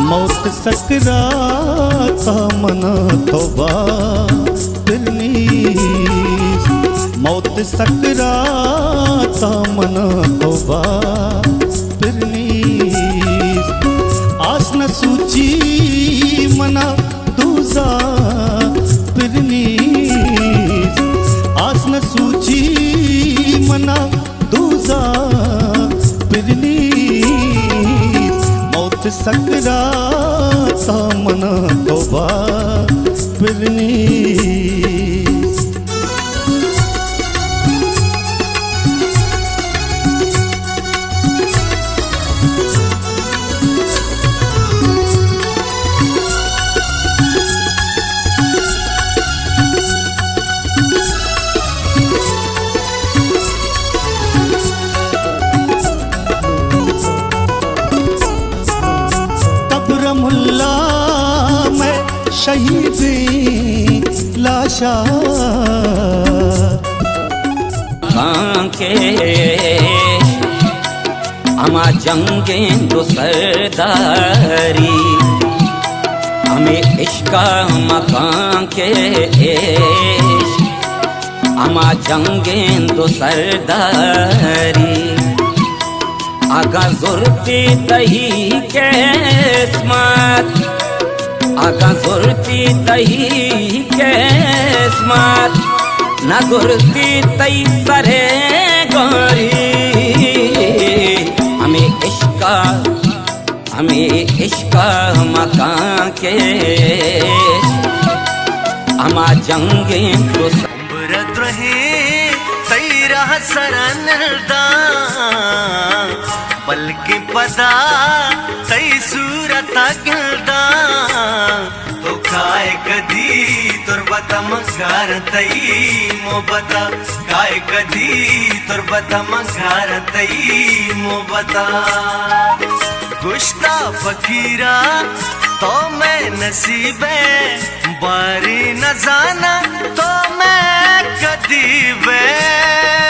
मौत सकरात मना तौबा फिरनी मौत सकरात मना तौबा फिरनी आस न सूची मना दूजा फिरनी आस न सूची मना दूजा फिरनी मौत सकरात मना तौबा फिरनी मुल्ला मैं शहीद लाशा के अमा जंगे तो सरदारी हमें इश्का मकान के अमा जंगे तो सरदारी आगा जुर्ती तही के स्मात आगा जुर्ती तही के स्मात न जुर्ती तई सरे गोरी हमें इश्का मकान के अमा जंगे तो उम्रत रहे तई रह सरनदा बल्कि पता तई सूरत गिलदा तो काय कदी तुरबत मगार तई मोहब्बता काय कदी तुरबत मगार तई मोहब्बता गुश्ता फकीरा तो मैं नसीबे बारी न जाना तो मैं कदी वे